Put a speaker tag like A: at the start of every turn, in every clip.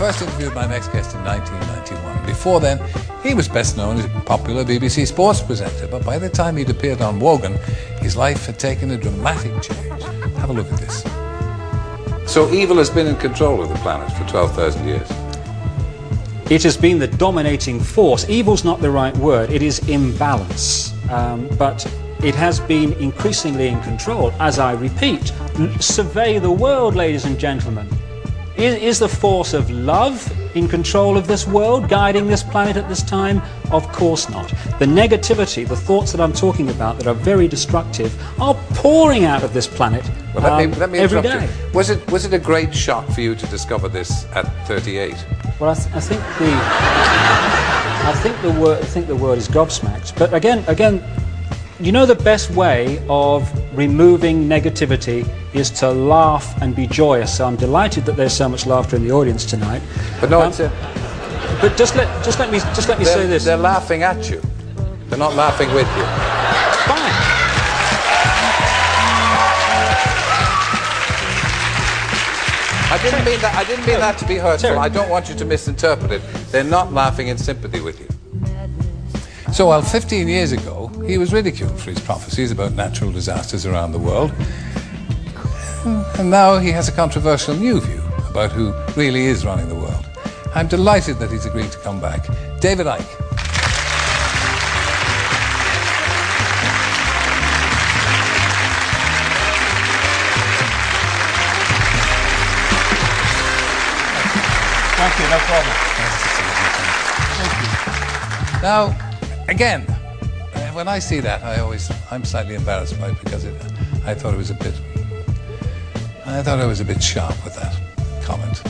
A: first interviewed my next guest in 1991. Before then, he was best known as a popular BBC sports presenter, but by the time he'd appeared on Wogan, his life had taken a dramatic change. Have a look at this. So evil has been in control of the planet for 12,000 years.
B: It has been the dominating force. Evil's not the right word, it is imbalance. But it has been increasingly in control, as I repeat. Survey the world, ladies and gentlemen. Is the force of love in control of this world, guiding this planet at this time? Of course not. The negativity, the thoughts that I'm talking about that are very destructive, are pouring out of this planet
A: let me
B: every
A: interrupt
B: day.
A: you. Was it a great shock for you to discover this at 38?
B: Well, I think the word is gobsmacked. But again, you know, the best way of removing negativity is to laugh and be joyous. So I'm delighted that there's so much laughter in the audience tonight.
A: But no, it's
B: but just let me say this.
A: They're laughing at you. They're not laughing with you.
B: Fine.
A: I didn't mean that to be hurtful.
B: Terry.
A: I don't want you to misinterpret it. They're not laughing in sympathy with you. So while 15 years ago, he was ridiculed for his prophecies about natural disasters around the world, and now he has a controversial new view about who really is running the world. I'm delighted that he's agreed to come back. David Icke.
B: Thank you, no problem.
A: Thank you. Now, again, when I see that, I'm slightly embarrassed by it because I thought it was a bit sharp with that comment.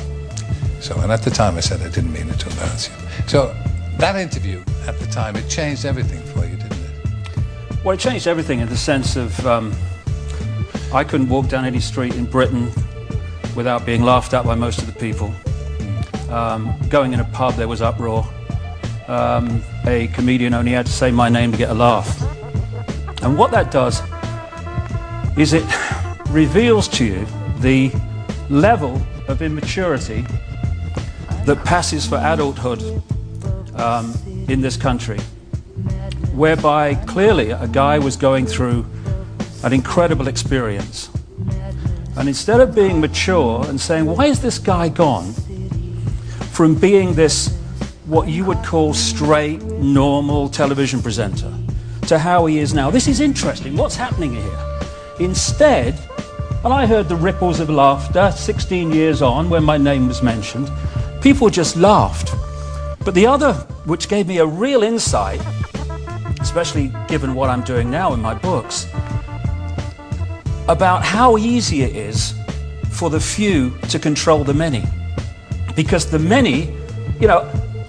A: So, and at the time I said I didn't mean it to embarrass you. So, that interview at the time, it changed everything for you, didn't it?
B: Well, it changed everything in the sense of I couldn't walk down any street in Britain without being laughed at by most of the people. Going in a pub, there was uproar. A comedian only had to say my name to get a laugh. And what that does is it reveals to you the level of immaturity that passes for adulthood in this country, whereby clearly a guy was going through an incredible experience. And instead of being mature and saying, why is this guy gone from being this, what you would call straight, normal television presenter, to how he is now. This is interesting. What's happening here? Instead, and I heard the ripples of laughter 16 years on when my name was mentioned, people just laughed. But the other, which gave me a real insight, especially given what I'm doing now in my books, about how easy it is for the few to control the many. Because the many, you know,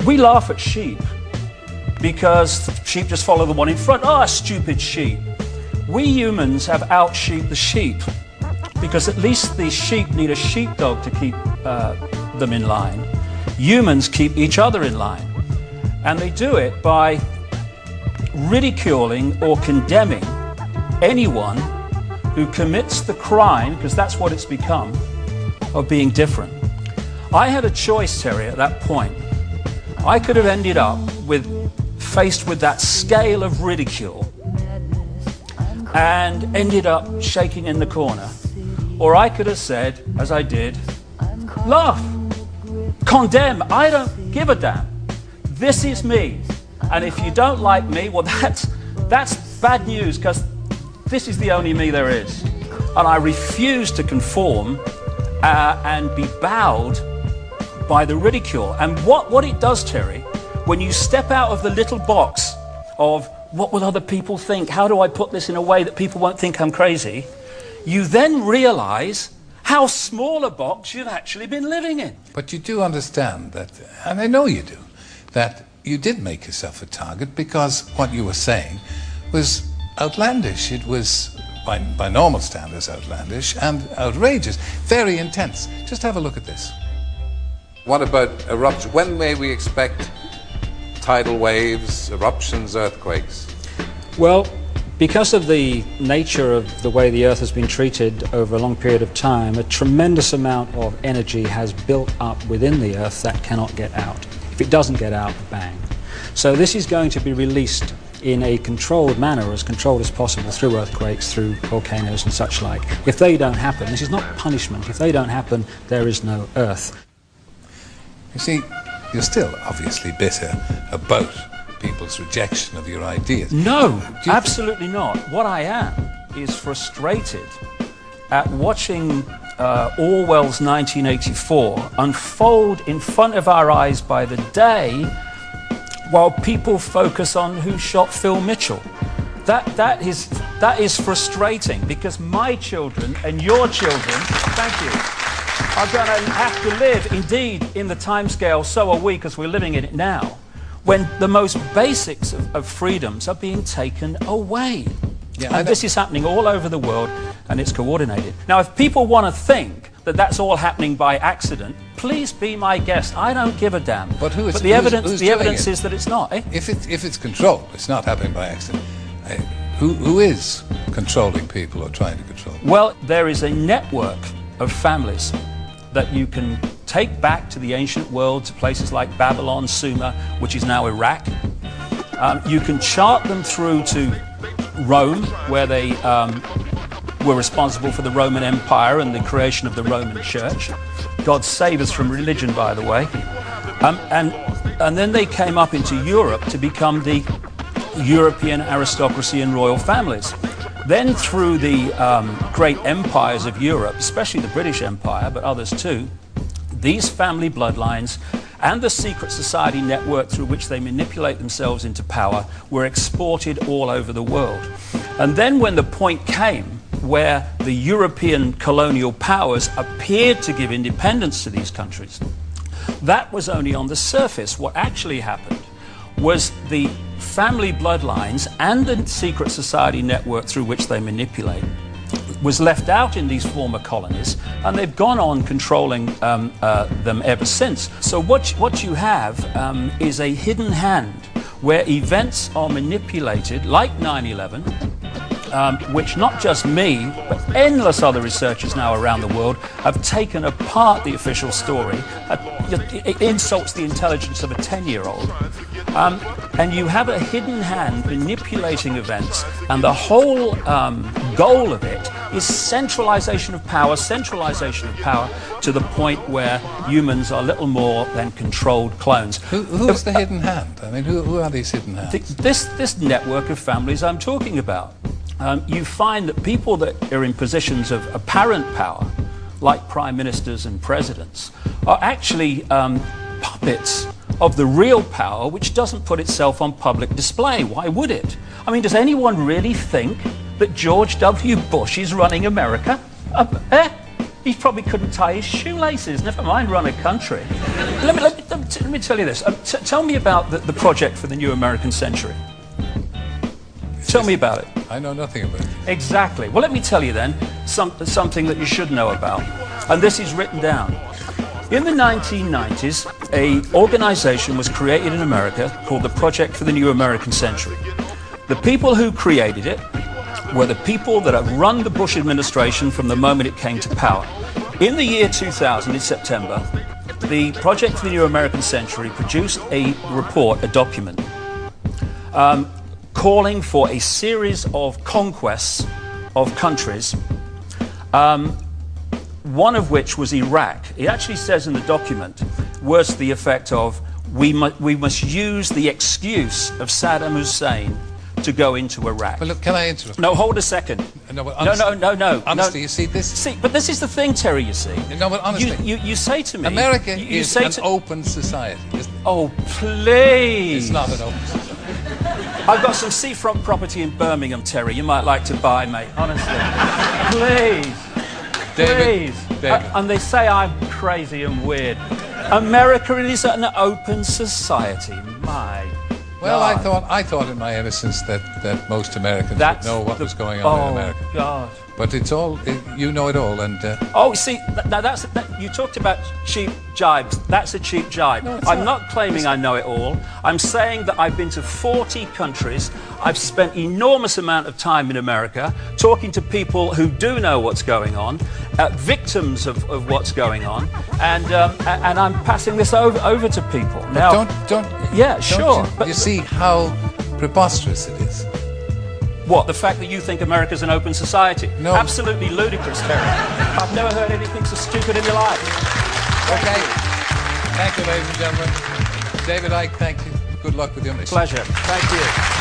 B: we laugh at sheep because sheep just follow the one in front. Ah, stupid sheep. We humans have out-sheeped the sheep because at least the sheep need a sheepdog to keep them in line. Humans keep each other in line. And they do it by ridiculing or condemning anyone who commits the crime, because that's what it's become, of being different. I had a choice, Terry, at that point. I could have ended up faced with that scale of ridicule and ended up shaking in the corner. Or I could have said, as I did, laugh, condemn, I don't give a damn. This is me. And if you don't like me, well, that's bad news, because this is the only me there is. And I refuse to conform and be bowed by the ridicule. And what it does, Terry, when you step out of the little box of what will other people think, how do I put this in a way that people won't think I'm crazy, you then realize how small a box you've actually been living in.
A: But you do understand that, and I know you do, that you did make yourself a target because what you were saying was outlandish. It was, by normal standards, outlandish and outrageous, very intense. Just have a look at this. What about eruption? When may we expect tidal waves, eruptions, earthquakes?
B: Well, Because of the nature of the way the Earth has been treated over a long period of time, a tremendous amount of energy has built up within the Earth that cannot get out. If it doesn't get out, bang. So this is going to be released in a controlled manner, as controlled as possible, through earthquakes, through volcanoes and such like. If they don't happen, this is not punishment. If they don't happen, there is no Earth.
A: You see, you're still obviously bitter about people's rejection of your ideas.
B: No, absolutely not. What I am is frustrated at watching Orwell's 1984 unfold in front of our eyes by the day, while people focus on who shot Phil Mitchell. That is frustrating, because my children and your children, thank you, are going to have to live, indeed, in the timescale, so are we, because we're living in it now, when the most basics of freedoms are being taken away. Yeah, and this is happening all over the world, and it's coordinated. Now, if people want to think that that's all happening by accident, please be my guest. I don't give a damn.
A: But
B: the evidence is that it's not. Eh?
A: If it's controlled, it's not happening by accident. Who is controlling people or trying to control them?
B: Well, there is a network of families that you can take back to the ancient world, to places like Babylon, Sumer, which is now Iraq. You can chart them through to Rome, where they were responsible for the Roman Empire and the creation of the Roman Church. God save us from religion, by the way. And then they came up into Europe to become the European aristocracy and royal families. Then through the great empires of Europe, especially the British Empire, but others too, these family bloodlines and the secret society network through which they manipulate themselves into power were exported all over the world. And then when the point came where the European colonial powers appeared to give independence to these countries, that was only on the surface. What actually happened was the family bloodlines and the secret society network through which they manipulate was left out in these former colonies, and they've gone on controlling them ever since. So what you have is a hidden hand where events are manipulated, like 9/11, which not just me, but endless other researchers now around the world have taken apart the official story. It insults the intelligence of a 10-year-old. And you have a hidden hand manipulating events, and the whole goal of it is centralization of power to the point where humans are little more than controlled clones.
A: Who's the hidden hand? I mean, who are these hidden hands?
B: This network of families I'm talking about. You find that people that are in positions of apparent power, like prime ministers and presidents, are actually puppets of the real power, which doesn't put itself on public display. Why would it? I mean, does anyone really think that George W. Bush is running America? He probably couldn't tie his shoelaces, never mind run a country. Let me tell you this. Tell me about the project for the new American century. Tell me about it.
A: I know nothing about it.
B: Exactly. Well, let me tell you then something that you should know about. And this is written down. In the 1990s, an organization was created in America called the Project for the New American Century. The people who created it were the people that have run the Bush administration from the moment it came to power. In the year 2000, in September, the Project for the New American Century produced a report, a document, calling for a series of conquests of countries, one of which was Iraq. It actually says in the document, words to the effect of, we must use the excuse of Saddam Hussein to go into Iraq.
A: Well, look, can I interrupt?
B: No, hold a second.
A: No, but honestly,
B: no.
A: Honestly, you see this?
B: See, but this is the thing, Terry, you see.
A: No, but honestly.
B: You say to me...
A: America is an open society, isn't it?
B: Oh, please.
A: It's not an open society.
B: I've got some seafront property in Birmingham, Terry, you might like to buy, mate, honestly. Please.
A: David.
B: And they say I'm crazy and weird. America is an open society, my
A: Well,
B: God.
A: I thought in my innocence that most Americans would know what was going on in America.
B: Oh, God.
A: But it's all, you know it all, and...
B: Oh, see, you talked about cheap jibes. That's a cheap jibe.
A: No,
B: I'm not claiming I know it all. I'm saying that I've been to 40 countries. I've spent enormous amount of time in America talking to people who do know what's going on, victims of what's going on, and I'm passing this over to people.
A: But
B: now,
A: yeah,
B: sure.
A: But you see how preposterous it is?
B: What, the fact that you think America's an open society?
A: No.
B: Absolutely ludicrous, Terry. I've never heard anything so stupid in your life.
A: Okay. Thank you, ladies and gentlemen. David Icke, thank you. Good luck with your mission.
B: Pleasure. Thank you.